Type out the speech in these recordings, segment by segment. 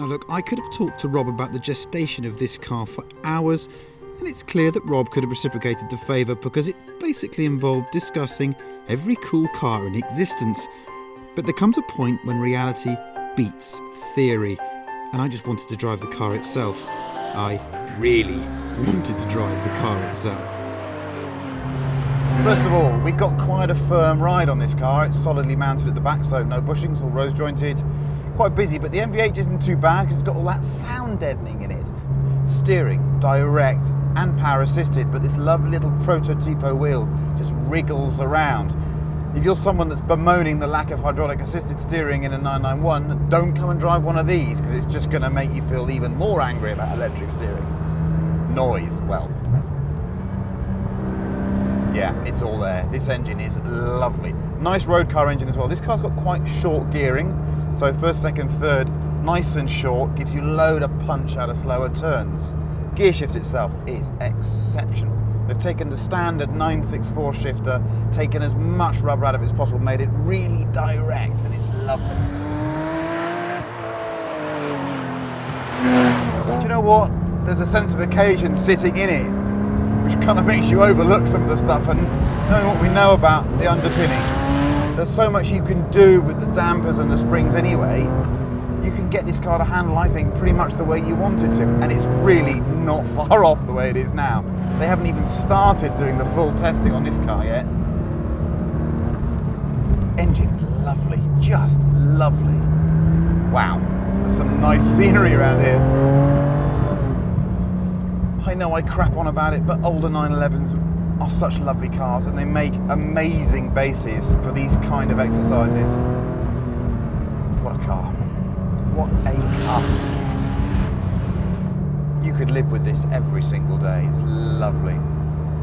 Now look, I could have talked to Rob about the gestation of this car for hours, and it's clear that Rob could have reciprocated the favour because it basically involved discussing every cool car in existence. But there comes a point when reality beats theory, and I just wanted to drive the car itself. I really wanted to drive the car itself. First of all, we got quite a firm ride on this car. It's solidly mounted at the back, so no bushings, all rose jointed. Quite busy, but the MB8 isn't too bad because it's got all that sound deadening in it. Steering, direct and power assisted, but this lovely little prototypo wheel just wriggles around. If you're someone that's bemoaning the lack of hydraulic assisted steering in a 991, don't come and drive one of these because it's just going to make you feel even more angry about electric steering. Noise, well, yeah, it's all there. This engine is lovely. Nice road car engine as well. This car's got quite short gearing, so first, second, third, nice and short, gives you a load of punch out of slower turns. Gear shift itself is exceptional. They've taken the standard 964 shifter, taken as much rubber out of it as possible, made it really direct, and it's lovely. Do you know what? There's a sense of occasion sitting in it, which kind of makes you overlook some of the stuff, and knowing what we know about the underpinnings, there's so much you can do with the dampers and the springs anyway. You can get this car to handle, I think, pretty much the way you want it to, and it's really not far off the way it is now. They haven't even started doing the full testing on this car yet. Engine's lovely, just lovely. Wow, there's some nice scenery around here. I know I crap on about it, but older 911s are such lovely cars and they make amazing bases for these kind of exercises. What a car. What a car. You could live with this every single day. It's lovely.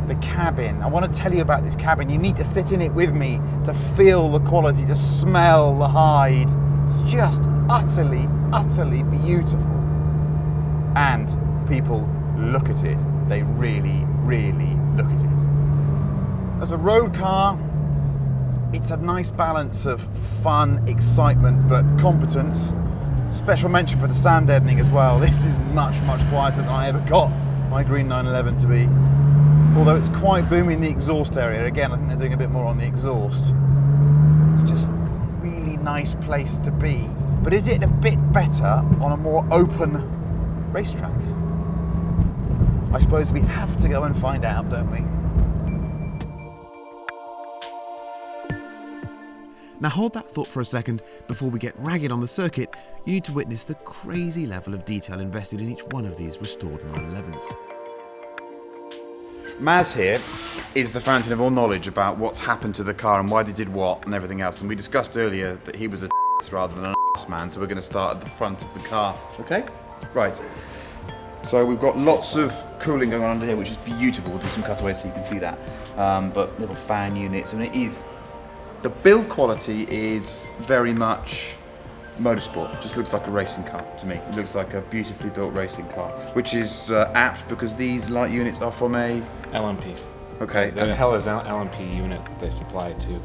The cabin, I want to tell you about this cabin. You need to sit in it with me to feel the quality, to smell the hide. It's just utterly, utterly beautiful. And people look at it. They really, really look at it. As a road car, it's a nice balance of fun, excitement, but competence. Special mention for the sound deadening as well. This is much, much quieter than I ever got my green 911 to be. Although it's quite booming in the exhaust area. Again, I think they're doing a bit more on the exhaust. It's just a really nice place to be. But is it a bit better on a more open racetrack? I suppose we have to go and find out, don't we? Now hold that thought for a second. Before we get ragged on the circuit, you need to witness the crazy level of detail invested in each one of these restored 911s. Maz here is the fountain of all knowledge about what's happened to the car and why they did what and everything else. And we discussed earlier that he was a rather than an man, so we're going to start at the front of the car. Okay? Right. So we've got lots of cooling going on under here, which is beautiful. We'll do some cutaways so you can see that. But little fan units, and it is... The build quality is very much motorsport. It just looks like a racing car to me. It looks like a beautifully built racing car, which is apt because these light units are from a... LMP. Okay. The hell is LMP unit they supply to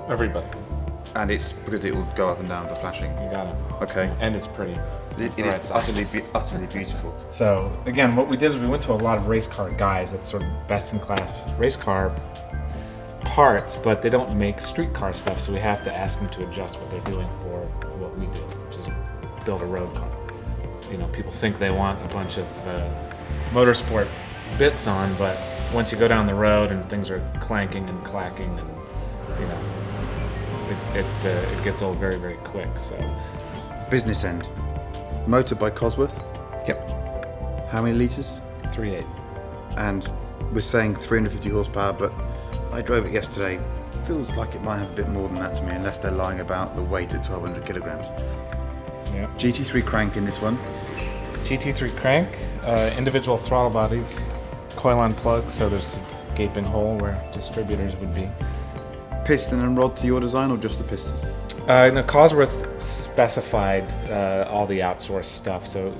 everybody. And it's because it will go up and down with the flashing. You got it. Okay. And it's pretty. It is utterly beautiful. So again, what we did is we went to a lot of race car guys that's sort of best in class race car parts, but they don't make street car stuff, so we have to ask them to adjust what they're doing for what we do, which is build a road car. You know, people think they want a bunch of motorsport bits on, but once you go down the road and things are clanking and clacking, and you know, it gets old very, very quick. So, Business end. Motor by Cosworth. Yep. How many litres? 3.8. And we're saying 350 horsepower, but I drove it yesterday. Feels like it might have a bit more than that to me, unless they're lying about the weight at 1,200 kilograms. Yeah. GT3 crank in this one. GT3 crank, individual throttle bodies, coil-on plug, so there's a gaping hole where distributors would be. Piston and rod to your design, or just the piston? No, Cosworth specified all the outsourced stuff, so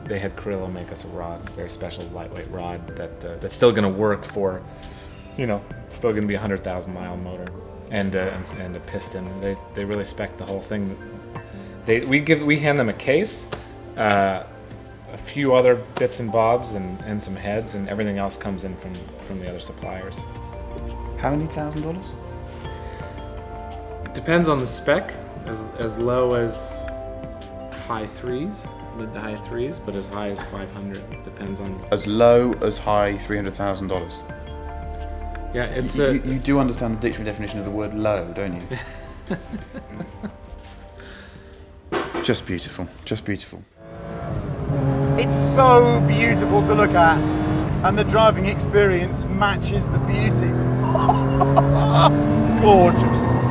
they had Carrillo make us a rod, a very special lightweight rod that's still going to work for, you know, still going to be a 100,000 mile motor, and a piston. They really spec the whole thing. we hand them a case, a few other bits and bobs, and some heads, and everything else comes in from the other suppliers. How many $1,000? Depends on the spec, as low as high threes, mid to high threes, but as high as 500. Depends on. As low as high $300,000. Yeah, it's you do understand the dictionary definition of the word low, don't you? Just beautiful, just beautiful. It's so beautiful to look at, and the driving experience matches the beauty. Gorgeous.